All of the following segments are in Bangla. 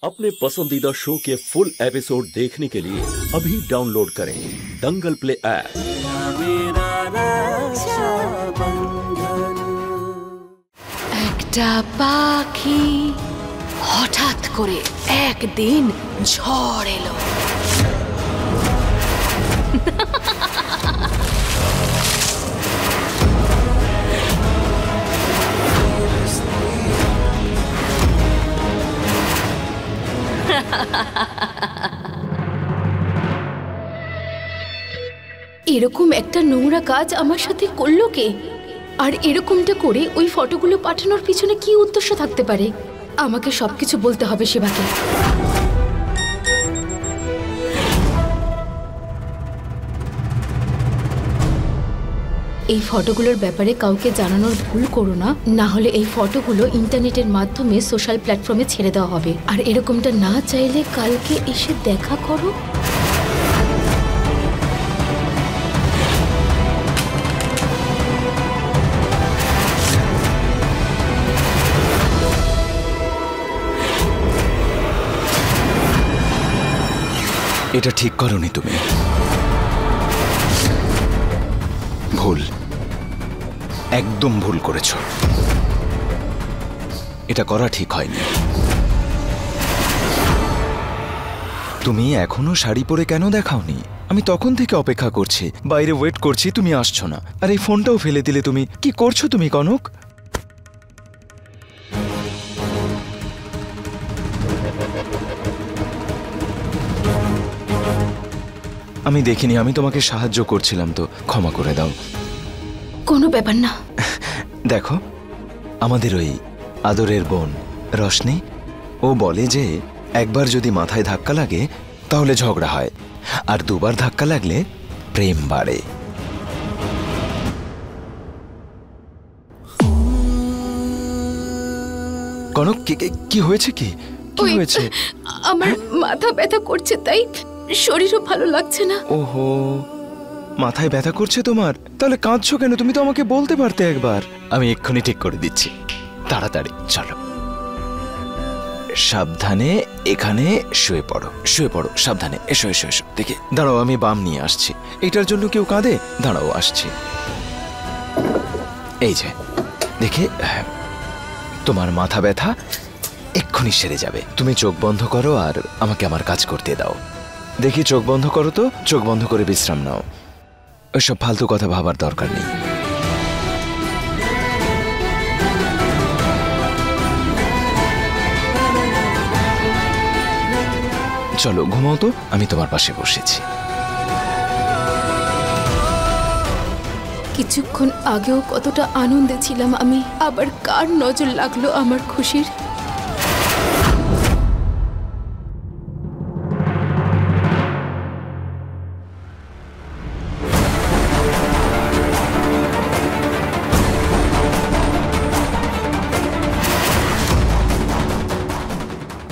अपने पसंदीदा शो के फुल एपिसोड देखने के लिए अभी डाउनलोड करें दंगल प्ले ऐप। একটা পাখি হঠাৎ করে একদিন ঝড় এলো। এরকম একটা নোংরা কাজ আমার সাথে করলো কে? আর এরকমটা করে ওই ফটোগুলো পাঠানোর পিছনে কি উদ্দেশ্য থাকতে পারে? আমাকে সবকিছু বলতে হবে শিবাকে। এই ফটোগুলোর ব্যাপারে কাউকে জানানোর ভুল করো না, না হলে এই ফটোগুলো ইন্টারনেটের মাধ্যমে সোশ্যাল প্ল্যাটফর্মে ছেড়ে দেওয়া হবে। আর এরকমটা না চাইলে কালকে এসে দেখা করো। এটা ঠিক করোনি তুমি, ভুল, একদম ভুল করেছ। এটা করা ঠিক হয়নি। তুমি এখনো শাড়ি পরে কেন দেখাওনি? আমি তখন থেকে অপেক্ষা করছি, বাইরে ওয়েট করছি, তুমি আসছো না। আর এই ফোনটাও ফেলে দিলে তুমি। কি করছো তুমি কনক? আমি দেখিনি, আমি তোমাকে সাহায্য করছিলাম, তো ক্ষমা করে দাও। কোনো ব্যাপার না। দেখো, আমাদের ওই আদরের বোন রশনি, ও বলে যে একবার যদি মাথায় ধাক্কা লাগে তাহলে ঝগড়া হয়, আর দুবার ধাক্কা লাগলে প্রেম বাড়ে। কনক, কি হয়েছে? কি হয়েছে? আমার মাথা ব্যথা করছে, তাই শরীরও ভালো লাগছে না। ওহো, মাথায় ব্যথা করছে তোমার? তাহলে কাঁদছো কেন? তুমি তো আমাকে বলতে পারতে একবার। আমি এক্ষুনি ঠিক করে দিচ্ছি, তাড়াতাড়ি চলো। সাবধানে এখানে শুয়ে পড়ো, শুয়ে পড়ো, সাবধানে। এসো এসো এসো। দেখে দাঁড়াও, আমি বাম নিয়ে আসছি। এটার জন্য কেউ কাঁদে? দাঁড়াও, আসছি। এই যে দেখে, তোমার মাথা ব্যথা এক্ষুনি সেরে যাবে। তুমি চোখ বন্ধ করো আর আমাকে আমার কাজ করতে দাও। দেখি, চোখ বন্ধ করো তো। চোখ বন্ধ করে বিশ্রাম নাও। ওইসব ফালতু কথা ভাবার দরকার নেই। চলো ঘুমাও তো, আমি তোমার পাশে বসেছি। কিছুক্ষণ আগেও কতটা আনন্দে ছিলাম আমি, আবার কার নজর লাগলো আমার খুশির।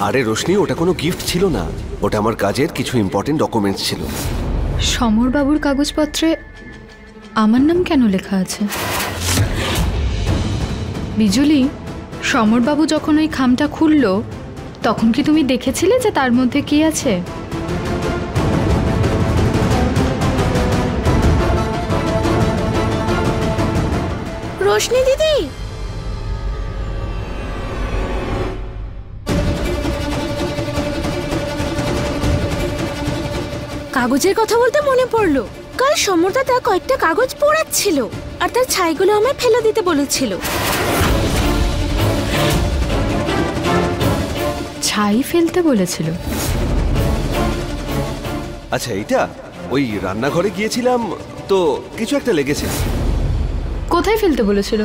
আরে রোশনি, ওটা কোনো গিফট ছিল না, ওটা আমার কাজের কিছু ইম্পর্টেন্ট ডকুমেন্টস ছিল। সমরবাবুর কাগজপত্রে আমার নাম কেন লেখা আছে? বিজুলি, সমরবাবু যখন ওই খামটা খুলল তখন কি তুমি দেখেছিলে যে তার মধ্যে কি আছে? রোশনি দিদি, কাগজের কথা বলতে মনে পড়লো, কাল সমরদাদা কয়েকটা কাগজ পোড়াচ্ছিল আর তার ছাইগুলো আমায় ফেলে দিতে বলেছিল। ছাই ফেলতে বলেছিল? আচ্ছা, এইটা ওই রান্নাঘরে গিয়েছিলাম তো কিছু একটা লেগেছে। কোথায় ফেলতে বলেছিল?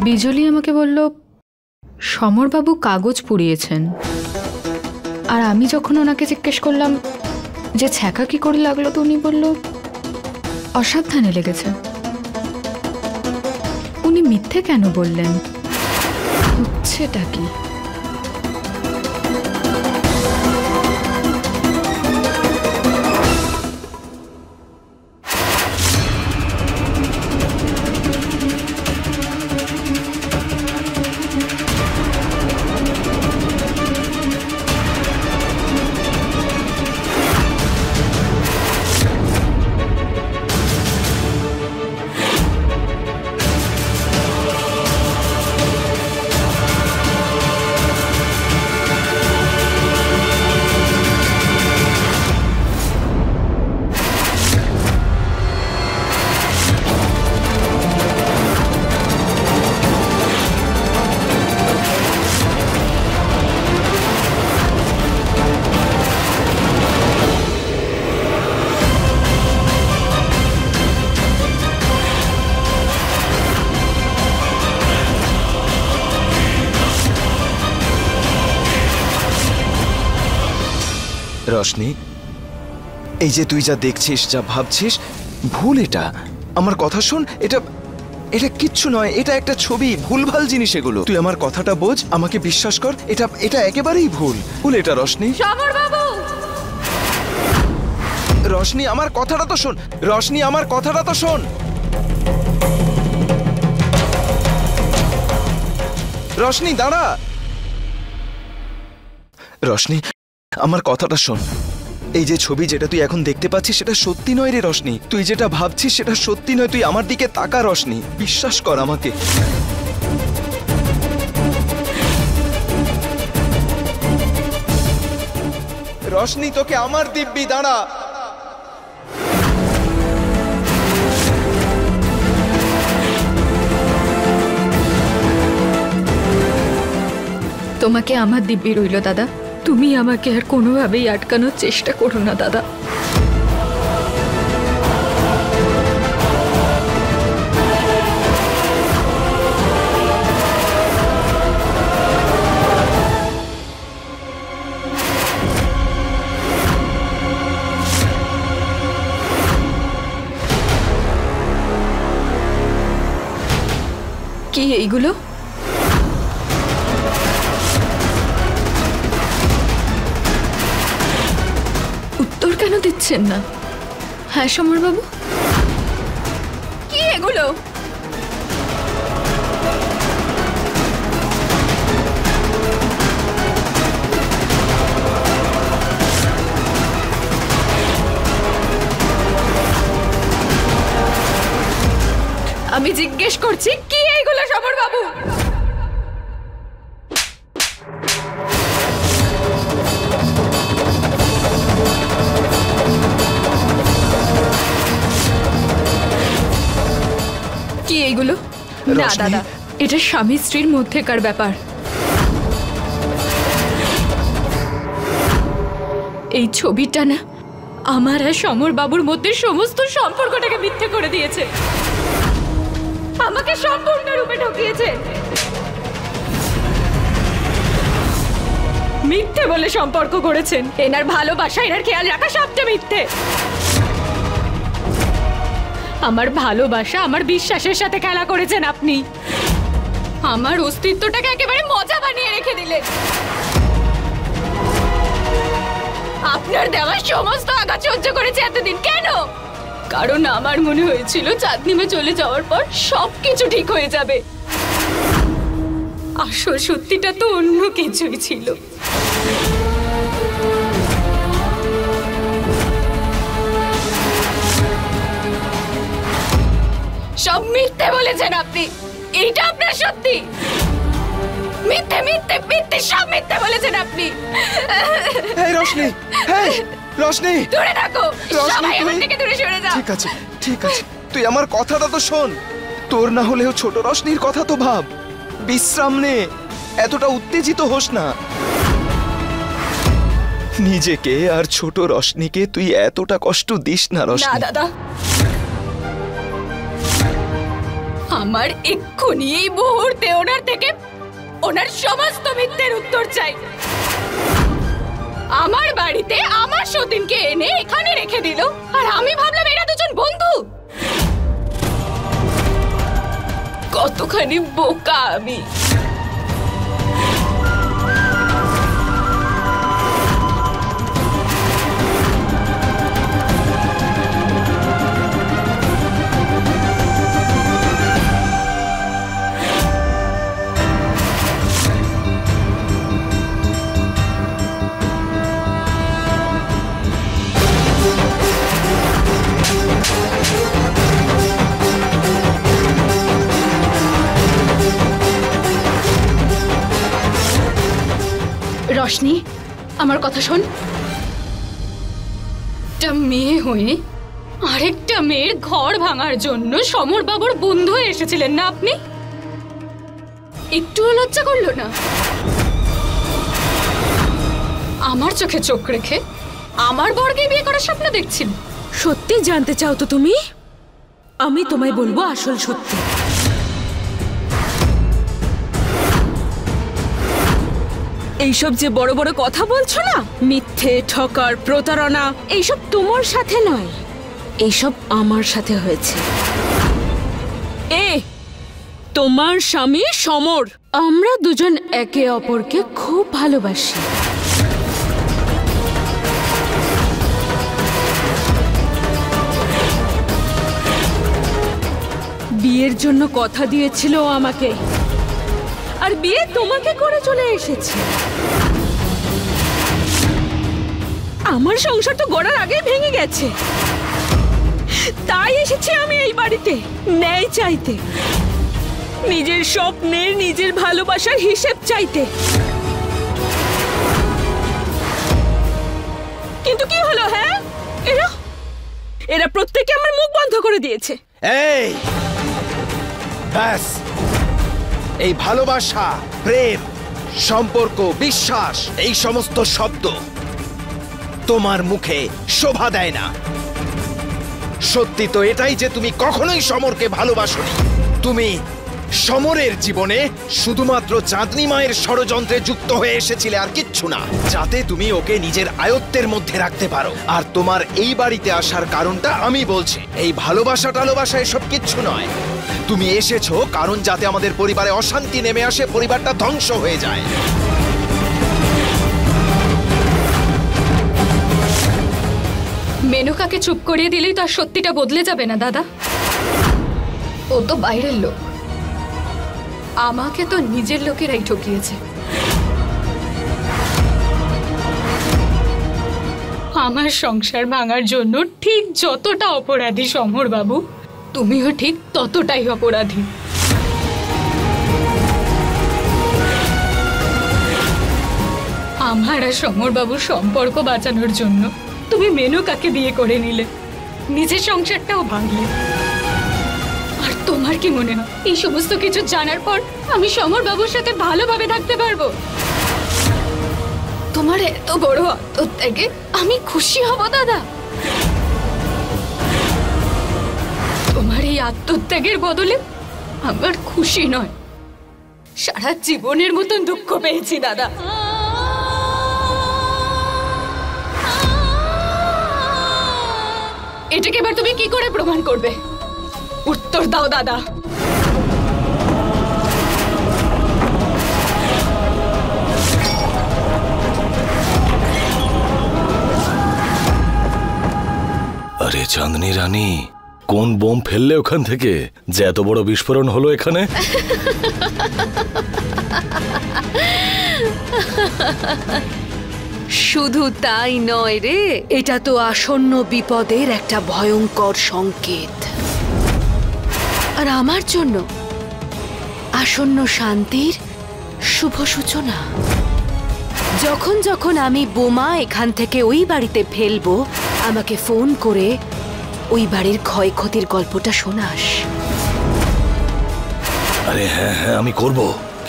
বিজলি আমাকে বলল সমরবাবু কাগজ পুড়িয়েছেন, আর আমি যখন ওনাকে জিজ্ঞেস করলাম যে ছ্যাঁকা কি করে লাগলো, তো উনি বলল অসাবধানে লেগেছে। উনি মিথ্যে কেন বললেন? হচ্ছেটা কি? রশনি, এই যে তুই যা দেখছিস, যা ভাবছিস, ভুল। এটা আমার কথা শোন, এটা এটা কিচ্ছু নয়, এটা একটা ছবি, ভুলভাল জিনিস এগুলো। তুই আমার কথাটা বোঝ, আমাকে বিশ্বাস কর, এটা এটা একেবারেই ভুল ভুল এটা রশনি। সমর বাবু! রশনি আমার কথাটা তো শোন, রশনি আমার কথাটা তো শোন। রশনি দাঁড়া। রশনি আমার কথাটা শোন, এই যে ছবি যেটা তুই এখন দেখতে পাচ্ছিস সেটা সত্যি নয় রে রশনি। তুই যেটা ভাবছিস সেটা সত্যি নয়। তুই আমার দিকে তাকা রশনি, বিশ্বাস কর আমাকে। রশনি তোকে আমার দিব্যি, দাঁড়া। তোমাকে আমার দিব্যি রইল দাদা। তুমি আমাকে আর কোনোভাবেই আটকানোর চেষ্টা করো না দাদা। কি এইগুলো? উত্তর কেন দিচ্ছেন না? হ্যাঁ সমর বাবু, কি এগুলো? আমি জিজ্ঞেস করছি, কি এইগুলো সমর বাবু? কি এইগুলো? না দাদা, এটা স্বামী স্ত্রীর মধ্যেকার ব্যাপার। এই ছবিটা না আমার আর সমর বাবুর মধ্যে সমস্ত সম্পর্কটাকে মিথ্যে করে দিয়েছে, আমাকে সম্পূর্ণরূপে ঠকিয়েছে। মিথ্যে বলে সম্পর্ক করেছেন। এনার ভালোবাসা, এনার খেয়াল রাখা সবটা মিথ্যে। আমার ভালোবাসা, আমার বিশ্বাসের সাথে খেলা করেছেন আপনি। আমার অস্তিত্বটাকে একেবারে মজা বানিয়ে রেখে দিলেন। আপনার দেওয়া সমস্ত আঘাত সহ্য করেছে এতদিন। কেন? কারণ আমার মনে হয়েছিল চাঁদনিমা চলে যাওয়ার পর সবকিছু ঠিক হয়ে যাবে। আসল সত্যিটা তো অন্য কিছুই ছিল। সব মিথ্যে বলেছেন আপনি। এইটা আপনার সত্যি? মিথ্যে মিথ্যে মিথ্যে, সব মিথ্যে বলেছেন আপনি। এই রশনি, এই রশনি, দূরে থাকো। রশনি, সবাই আমার থেকে দূরে সরে যাও। ঠিক আছে ঠিক আছে, তুই আমার কথাটা তো শোন। তোর না হলেও ছোট রশনির কথা তো ভাব। বিশ্রাম নে, এতটা উত্তেজিত হোস না। নিজেকে আর ছোট রশনিকে তুই এতটা কষ্ট দিস না না রশনি। দাদা, আমার এক্ষুনি এই মুহূর্তে ওনার থেকে ওনার সমস্ত মিথ্যের উত্তর চাই। আমার বাড়িতে আমার সতীনকে এনে এখানে রেখে দিল, আর আমি ভাবলাম এরা দুজন বন্ধু। কতখানি বোকা আমি। রশনি, আমার কথা শোন। একটা মেয়ে হয়ে আরেকটা মেয়ের ঘর ভাঙার জন্য সমর বাবুর বন্ধু হয়ে এসেছিলেন না আপনি? একটু লজ্জা করলো না? আমার চোখে চোখ রেখে আমার বরকে বিয়ে করার স্বপ্ন দেখছিল। সত্যি জানতে চাও তো তুমি? আমি তোমায় বলবো আসল সত্যি। এইসব যে বড় বড় কথা বলছো না, মিথ্যে, ঠকার, প্রতারণা, এইসব তোমার সাথে নয়, এইসব আমার সাথে হয়েছে। তোমার স্বামী সমর, আমরা দুজন একে অপরকে খুব ভালোবাসি। বিয়ের জন্য কথা দিয়েছিল আমাকে, আর বিয়ে তোমাকে করে চলে এসেছে। আমার সংসার তো গড়ার আগেই ভেঙে গেছে, তাই এসেছি আমি এই বাড়িতে ন্যায় চাইতে, নিজের স্বপ্নের, নিজের ভালোবাসার হিসেব চাইতে। কিন্তু কি হলো? হ্যাঁ, এরা প্রত্যেকে আমার মুখ বন্ধ করে দিয়েছে। এই ব্যাস, এই ভালোবাসা, প্রেম, সম্পর্ক, বিশ্বাস, এই সমস্ত শব্দ তোমার মুখে শোভা দেয় না। সত্যি তো এটাই যে তুমি কখনোই সমরকে ভালোবাসোনি। তুমি সমরের জীবনে শুধুমাত্র চাঁদনী মায়ের ষড়যন্ত্রে যুক্ত হয়ে এসেছিলে, আর কিচ্ছু না, যাতে তুমি ওকে নিজের আয়ত্তের মধ্যে রাখতে পারো। আর তোমার এই বাড়িতে আসার কারণটা আমি বলছি, এই ভালোবাসা টালোবাসা এসব কিচ্ছু নয়। তুমি এসেছো কারণ যাতে আমাদের পরিবারে অশান্তি নেমে আসে, পরিবারটা ধ্বংস হয়ে যায়। মেনকাকে চুপ করিয়ে দিলেই তো আর সত্যিটা বদলে যাবে না দাদা। ও তো বাইরের লোক, আমাকে তো নিজের লোকেরাই ঠকিয়েছে। আমার সংসার ভাঙার জন্য ঠিক যতটা অপরাধী সমর বাবু, তুমিও ঠিক ততটাই অপরাধী। আমার আর সমর বাবুর সম্পর্ক বাঁচানোর জন্য তুমি মেনকাকে বিয়ে করে নিলে, নিজের সংসারটাও ভাঙলে। আর তোমার কি মনে হয় এই সমস্ত কিছু জানার পর আমি সমর বাবুর সাথে ভালোভাবে থাকতে পারবো? তোমার এত বড় আত্মত্যাগে আমি খুশি হব দাদা? তোমার এই আত্মত্যাগের বদলে আমার খুশি নয়, সারা জীবনের মতন দুঃখ পেয়েছি দাদা। এটাকে এবার তুমি কি করে প্রমাণ করবে? উত্তর দাও দাদা। আরে চাঁদনী রানী, কোন বোম ফেললে ওখান থেকে যে এত বড় বিস্ফোরণ হলো এখানে? শুধু তাই নয় রে, এটা তো আসন্ন বিপদের একটা ভয়ঙ্কর সংকেত, আর আমার জন্য আসন্ন শান্তির শুভ সূচনা। যখন যখন আমি বোমা এখান থেকে ওই বাড়িতে ফেলবো, আমাকে ফোন করে ওই বাড়ির ক্ষয়ক্ষতির গল্পটা শোনাস। আরে হ্যাঁ হ্যাঁ, আমি করব,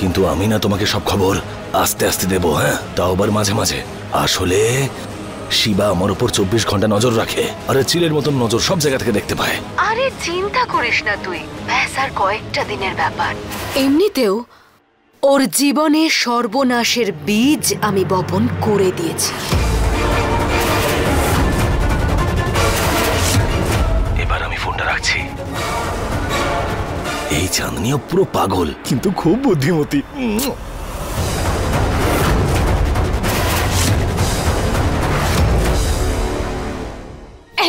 কিন্তু আমি না তোমাকে সব খবর আস্তে আস্তে দেবো। হ্যাঁ, তাও আবার মাঝে মাঝে। আসলে শিবা আমার উপর 24 ঘন্টা নজর রাখে, আরে চিলের মতন নজর সব জায়গা থেকে দেখতে পায়। আরে চিন্তা করিস না তুই, ব্যাস আর কয়েকটা দিনের ব্যাপার। এমনিতেও ওর জীবনে সর্বনাশের বীজ আমি বপন করে দিয়েছি। এবার আমি ফোনটা রাখছি। এই চাঁদনিও পুরো পাগল, কিন্তু খুব বুদ্ধিমতী।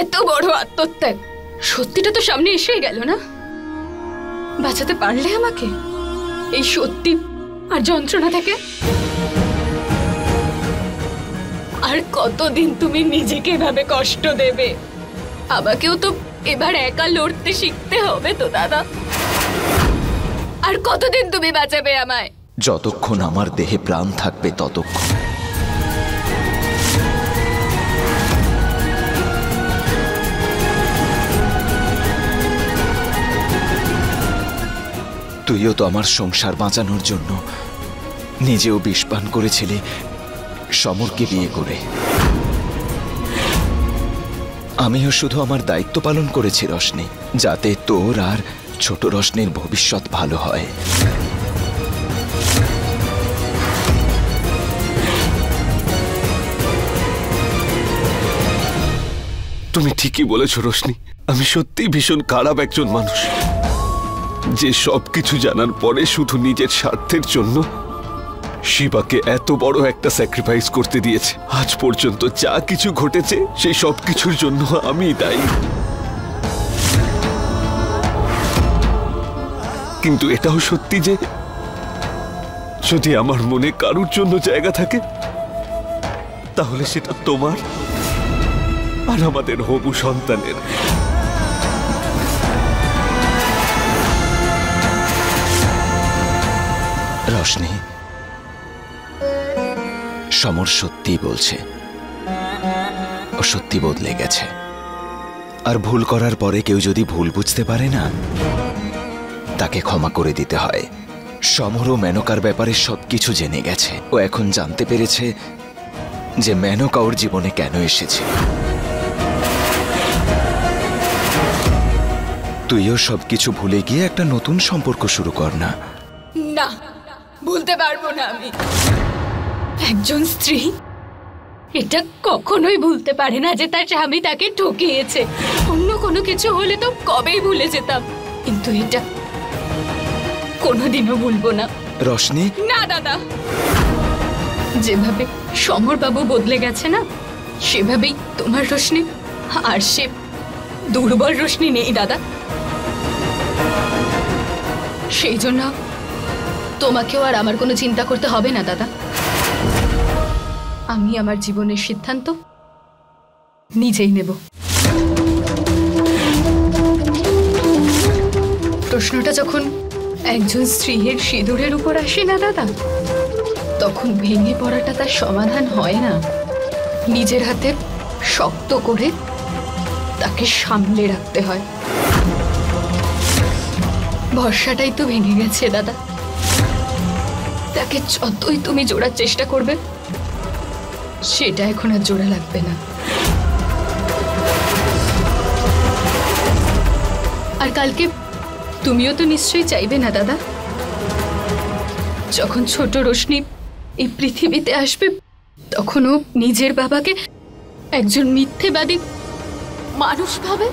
এত বড় আত্মত্যাগ, সত্যিটা তো সামনে এসেই গেল না? বাঁচাতে পারলে আমাকে এই সত্যি আর যন্ত্রণা থেকে? আর কতদিন তুমি নিজেকে এভাবে কষ্ট দেবে? আমাকেও তো এবার একা লড়তে শিখতে হবে তো দাদা। আর কতদিন তুমি বাঁচাবে আমায়? যতক্ষণ আমার দেহে প্রাণ থাকবে ততক্ষণ। তুইও তো আমার সংসার বাঁচানোর জন্য নিজেও বিষ পান করেছিলি সমরকে বিয়ে করে। আমিও শুধু আমার দায়িত্ব পালন করেছি রোশনি, যাতে তোর আর ছোট রোশনির ভবিষ্যৎ ভালো হয়। তুমি ঠিকই বলেছো রোশনি, আমি সত্যিই ভীষণ খারাপ একজন মানুষ, যে সবকিছু জানার পরে শুধু নিজের স্বার্থের জন্য শিবাকে এত বড় একটা স্যাক্রিফাইস করতে দিয়েছে। আজ পর্যন্ত যা কিছু ঘটেছে সেই সব কিছুর জন্য আমিই দায়ী। কিন্তু এটাও সত্যি যে যদি আমার মনে কারুর জন্য জায়গা থাকে, তাহলে সেটা তোমার আর আমাদের হবু সন্তানের। রোশনি, সমর সত্যি বলছে, ও সত্যি বদলে গেছে। আর ভুল করার পরে কেউ যদি ভুল বুঝতে পারে না, তাকে ক্ষমা করে দিতে হয়। সমর ও মেনকার ব্যাপারে সবকিছু জেনে গেছে। ও এখন জানতে পেরেছে যে মেনকা ওর জীবনে কেন এসেছে। তুইও সবকিছু ভুলে গিয়ে একটা নতুন সম্পর্ক শুরু কর না। না, ভুলতে পারবো না আমি। একজন স্ত্রী এটা কখনোই ভুলতে পারে না যে তার স্বামী তাকে ঠকিয়েছে। অন্য কোনো কিছু হলে তো কবেই ভুলে যেতাম, কিন্তু এটা কোনোদিনও ভুলবো না। রোশনি, না দাদা, যেভাবে সমরবাবু বদলে গেছে না, সেভাবেই তোমার রোশনি আর সে দুর্বল রোশনি নেই দাদা। সেই জন্য তোমাকেও আর আমার কোনো চিন্তা করতে হবে না দাদা। আমি আমার জীবনের সিদ্ধান্ত নিজেই নেব। প্রশ্নটা যখন একজন স্ত্রীর সিঁদুরের উপর আসে না দাদা, তখন ভেঙে পড়াটা তার সমাধান হয় না। নিজের হাতে শক্ত করে তাকে সামলে রাখতে হয়। ভরসাটাই তো ভেঙে গেছে দাদা। তাকে যতই তুমি জোড়ার চেষ্টা করবে, সেটা এখন আর জোড়া লাগবে না। আর কালকে তুমিও তো নিশ্চয়ই চাইবে না দাদা, যখন ছোট রোশনি এই পৃথিবীতে আসবে, তখন ও নিজের বাবাকে একজন মিথ্যেবাদী মানুষ ভাবে।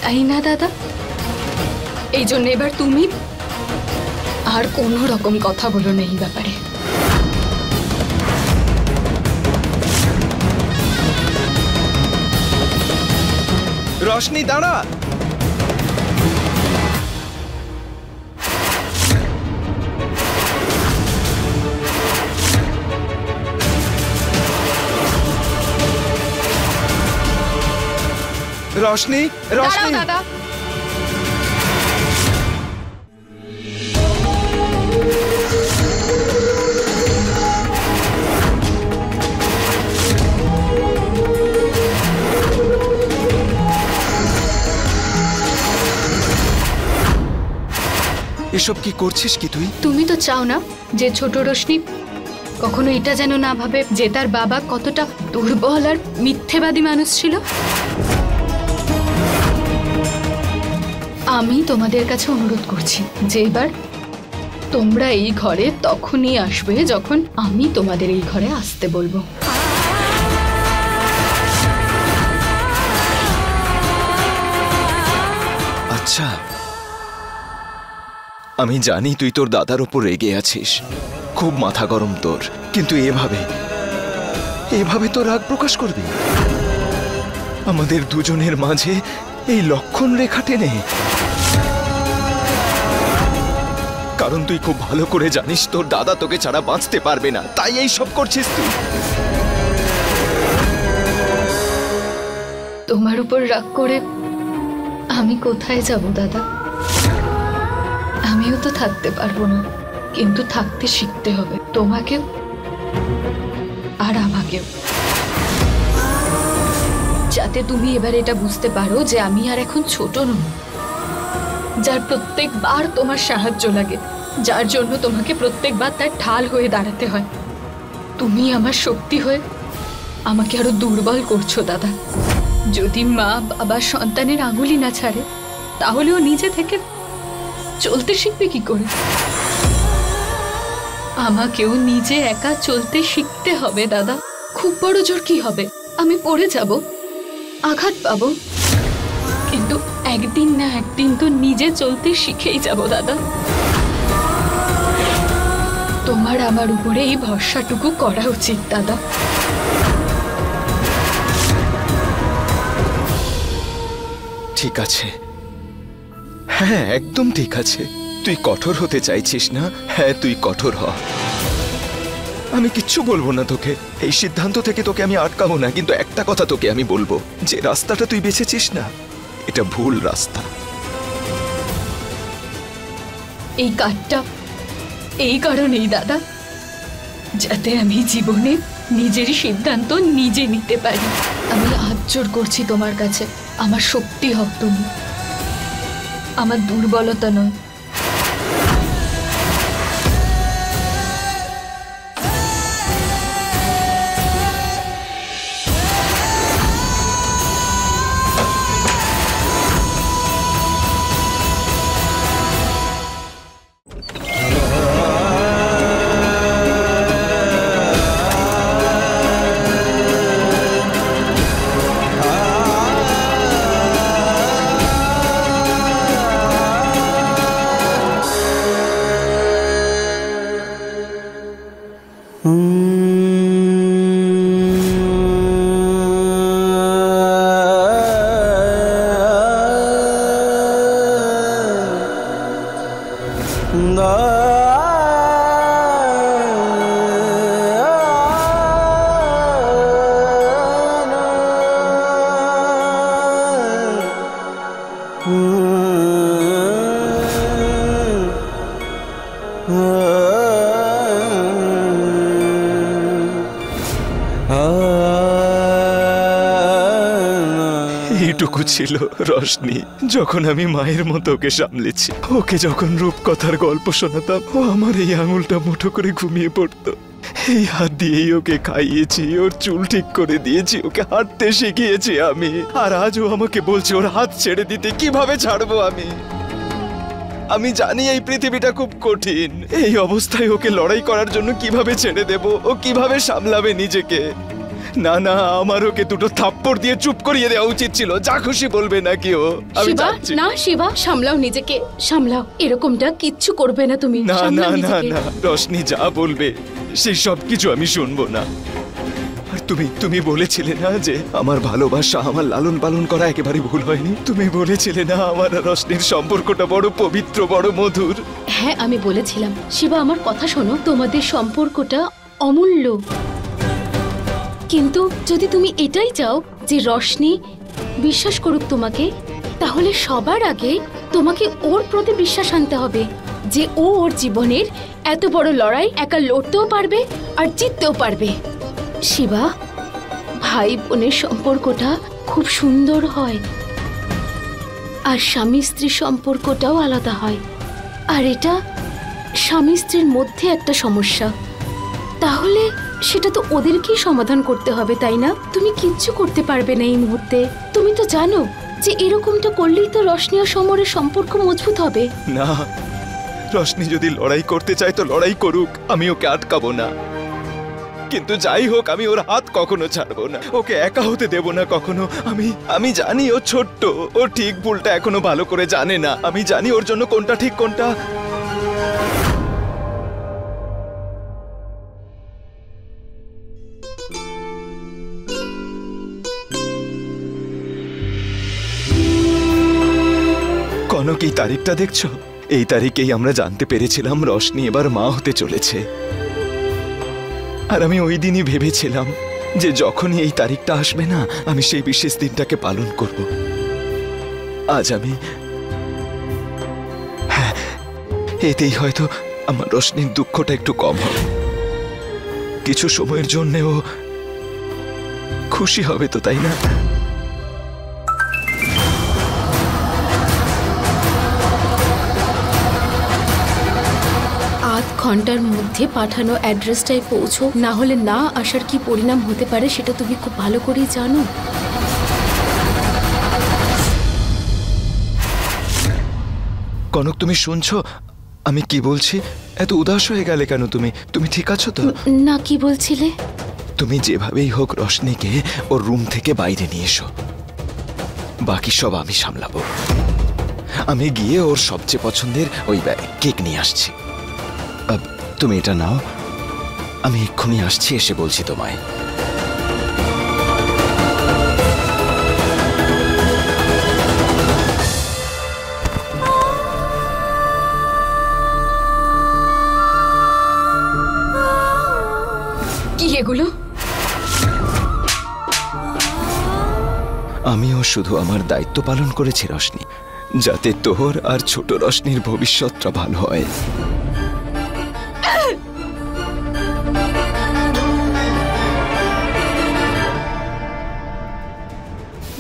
তাই না দাদা? এই জন্য এবার তুমি আর কোনো রকম কথা বলো না এই ব্যাপারে। রোশনি দাঁড়া। রোশনি, রোশনি, দাদা, এসব কি করছিস কি তুই? তুমি তো চাও না যে ছোট রোশনি কখনো এটা যেন না ভাবে যে তার বাবা কতটা দুর্বল আর মিথ্যেবাদী মানুষ ছিল। আমি তোমাদের কাছে অনুরোধ করছি যে এবার তোমরা এই ঘরে তখনই আসবে যখন আমি তোমাদের এই ঘরে আসতে বলবো। আচ্ছা, আমি জানি তুই তোর দাদার উপর রেগে আছিস, খুব মাথা গরম তোর, কিন্তু এভাবে তো রাগ প্রকাশ করবি? আমাদের দুজনের মাঝে এই লক্ষণ রেখা টেনে, কারণ তুই খুব ভালো করে জানিস তোর দাদা তোকে ছাড়া বাঁচতে পারবে না, তাই এই সব করছিস তুই। তোমার উপর রাগ করে আমি কোথায় যাব দাদা? আমিও তো থাকতে পারবো না, কিন্তু থাকতে শিখতে হবে তোমাকেও আর আমাকেও। যাতে তুমি এবার এটা বুঝতে পারো যে আমি আর এখন ছোট নই, যার প্রত্যেকবার তোমার সাহায্য লাগে, যার জন্য তোমাকে প্রত্যেকবার তার ঢাল হয়ে দাঁড়াতে হয়। তুমি আমার শক্তি হয়ে আমাকে আরো দুর্বল করছো দাদা। যদি মা বাবা সন্তানের আঙুলি না ছাড়ে তাহলে ও নিজে থেকে চলতে শিখবে কি করে? আমাকেও নিজে একা চলতে শিখতে হবে দাদা। খুব বড় জোর কি হবে, আমি পড়ে যাব, আঘাত পাবো, কিন্তু একদিন না একদিন তো নিজে চলতে শিখেই যাব দাদা। তোমার আমার উপরে এই ভরসাটুকু করা উচিত দাদা। ঠিক আছে, হ্যাঁ একদম ঠিক আছে। তুই কঠোর হতে চাইছিস না? হ্যাঁ তুই কঠোর হ, আমি কিচ্ছু বলবো না তোকে। এই সিদ্ধান্ত থেকে তোকে আমি আটকাবো না, কিন্তু একটা কথা তোকে আমি বলবো, যে রাস্তাটা তুই বেছেছিস না, এটা ভুল রাস্তা। এই কাজটা এই কারণেই দাদা, যাতে আমি জীবনে নিজের সিদ্ধান্ত নিজে নিতে পারি। আমি হাত জোর করছি তোমার কাছে, আমার শক্তি হও তুমি, আমার দুর্বলতা নয়। এইটুকু ছিল রশনি, যখন আমি মায়ের মতো ওকে সামলেছি। ওকে যখন রূপকথার গল্প শোনাতাম, ও আমার এই আঙুলটা মুঠো করে ঘুমিয়ে পড়তো। এই হাত দিয়েই ওকে খাইয়েছি, ওর চুল ঠিক করে দিয়েছি, ওকে হাঁটতে শিখিয়েছি আমি। আর আজ ও আমাকে বলছে ওর হাত ছেড়ে দিতে। কিভাবে ছাড়বো আমি? আমি জানি এই পৃথিবীটা খুব কঠিন। এই অবস্থায় ওকে লড়াই করার জন্য কিভাবে ছেড়ে দেব? ও কিভাবে সামলাবে নিজেকে? না না, আমার ওকে দুটো থাপ্পড় দিয়ে চুপ করিয়ে দেওয়া উচিত ছিল। যা খুশি বলবে নাকি ও? শিবা, না শিবা, সামলাও নিজেকে, সামলাও। এরকমটা কিচ্ছু করবে না তুমি। না না সামলাও না নিজেকে। না, রশনি যা বলবে সেই সব কিছু আমি শুনবো না। আর তুমি বলেছিলে না যে আমার ভালোবাসা, আমার লালন পালন করা একেবারে ভুল হয়নি? তুমি বলেছিলে না আমার আর রশনির সম্পর্কটা বড় পবিত্র, বড় মধুর? হ্যাঁ আমি বলেছিলাম। শিবা আমার কথা শোনো, তোমাদের সম্পর্কটা অমূল্য। কিন্তু যদি তুমি এটাই চাও যে রশনি বিশ্বাস করুক তোমাকে, তাহলে সবার আগে তোমাকে ওর প্রতি বিশ্বাস আনতে হবে যে ও ওর জীবনের এত বড় লড়াই একা লড়তেও পারবে আর জিততেও পারবে। শিবা, ভাই বোনের সম্পর্কটা খুব সুন্দর হয়, আর স্বামী স্ত্রীর সম্পর্কটাও আলাদা হয়। আর এটা স্বামী স্ত্রীর মধ্যে একটা সমস্যা, তাহলে সেটা তো ওদেরকেই সমাধান করতে হবে, তাই না? তুমি কিচ্ছু করতে পারবে না এই মুহূর্তে। তুমি তো জানো যে এরকমটা করলেই তো রশনি আর সমরের সম্পর্ক মজবুত হবে। না, রশনি যদি লড়াই করতে চায় তো লড়াই করুক, আমি ওকে আটকাবো না। কিন্তু যাই হোক, আমি ওর হাত কখনো ছাড়বো না, ওকে একা হতে দেব না কখনো। আমি জানি ও ছোট্ট, ও ঠিক ভুলটা এখনো ভালো করে জানে না। আমি জানি ওর জন্য কোনটা ঠিক কোনটা। কনক, এই তারিখটা দেখছো? এই তারিখেই আমরা জানতে পেরেছিলাম রশনি এবার মা হতে চলেছে। আর আমি ওই দিনই ভেবেছিলাম যে যখনই এই তারিখটা আসবে না, আমি সেই বিশেষ দিনটাকে পালন করব। আজ আমি, হ্যাঁ, এতেই হয়তো আমার রশনির দুঃখটা একটু কম হবে। কিছু সময়ের জন্যেও খুশি হবে তো, তাই না? ঘন্টার মধ্যে পাঠানো অ্যাড্রেসটায় পৌঁছো, না হলে না আসার কি পরিণাম হতে পারে সেটা তুমি খুব ভালো করেই জানো। কনক, তুমি শুনছো আমি কি বলছি? এত উদাস হয়ে গেলে কেন তুমি? তুমি ঠিক আছো তো? না, কি বলছিলে? তুমি যেভাবেই হোক রশনিকে ওর রুম থেকে বাইরে নিয়ে এসো, বাকি সব আমি সামলাবো। আমি গিয়ে ওর সবচেয়ে পছন্দের ওই কেক নিয়ে আসছি। তুমি এটা নাও, আমি এক্ষুনি আসছি, এসে বলছি তোমায়। কি এগুলো? আমিও শুধু আমার দায়িত্ব পালন করেছি রশনি, যাতে তোর আর ছোট রশনির ভবিষ্যৎটা ভালো হয়।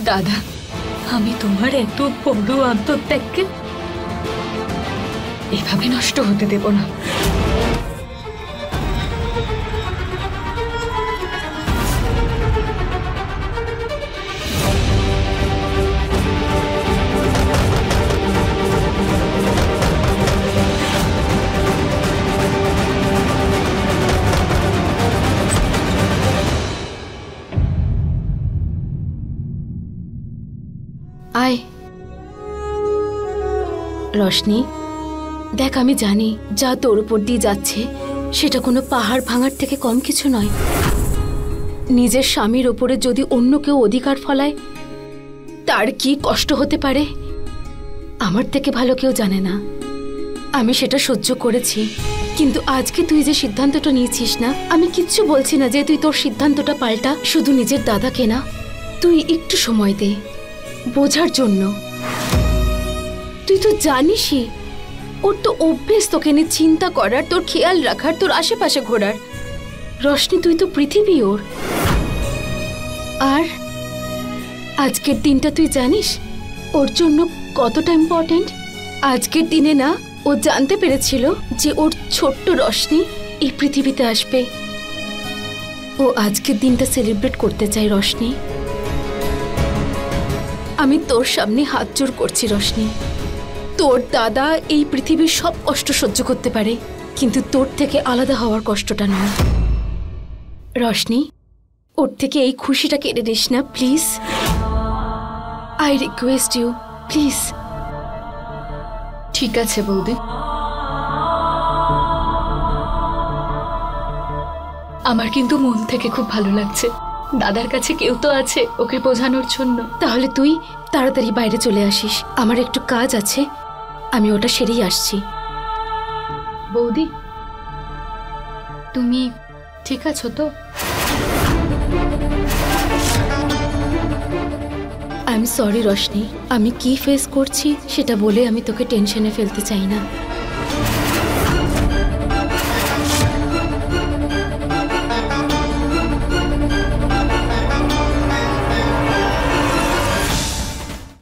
দাদা, আমি তোমার এত বড় আত্মত্যাগকে এভাবে নষ্ট হতে দেব না। আয় রশনি, দেখ আমি জানি যা তোর উপর দিয়ে যাচ্ছে সেটা কোনো পাহাড় ভাঙার থেকে কম কিছু নয়। নিজের স্বামীর ওপরে যদি অন্য কেউ অধিকার ফলায় তার কি কষ্ট হতে পারে আমার থেকে ভালো কেউ জানে না। আমি সেটা সহ্য করেছি, কিন্তু আজকে তুই যে সিদ্ধান্তটা নিয়েছিস না, আমি কিচ্ছু বলছি না যে তুই তোর সিদ্ধান্তটা পাল্টা। শুধু নিজের দাদাকে না, তুই একটু সময় দে বোঝার জন্য। তুই তো জানিসই ওর তো অভ্যেস তোকে নিয়ে চিন্তা করার, তোর খেয়াল রাখার, তোর আশেপাশে ঘোরার। রশনি, তুই তো পৃথিবী ওর। আর আজকের দিনটা তুই জানিস ওর জন্য কতটা ইম্পর্টেন্ট। আজকের দিনে না ও জানতে পেরেছিল যে ওর ছোট্ট রশনি এই পৃথিবীতে আসবে। ও আজকের দিনটা সেলিব্রেট করতে চায় রশনি। আমি তোর সামনে হাত জোড় করছি রশনি। তোর দাদা এই পৃথিবীর সব কষ্ট সহ্য করতে পারে, কিন্তু তোর থেকে আলাদা হওয়ার কষ্টটা নয়। রশনি, ওর থেকে এই খুশিটা কেড়ে নিস না please. I request you, please. ঠিক আছে বৌদি, আমার কিন্তু মন থেকে খুব ভালো লাগছে। দাদার কাছে কেউ তো আছে ওকে বোঝানোর জন্য। তাহলে তুই তাড়াতাড়ি বাইরে চলে আসিস, আমার একটু কাজ আছে, আমি ওটা সেরেই আসছি। বৌদি, তুমি ঠিক আছো তো? আই এম সরি রশনি, আমি কি ফেস করছি সেটা বলে আমি তোকে টেনশনে ফেলতে চাই না।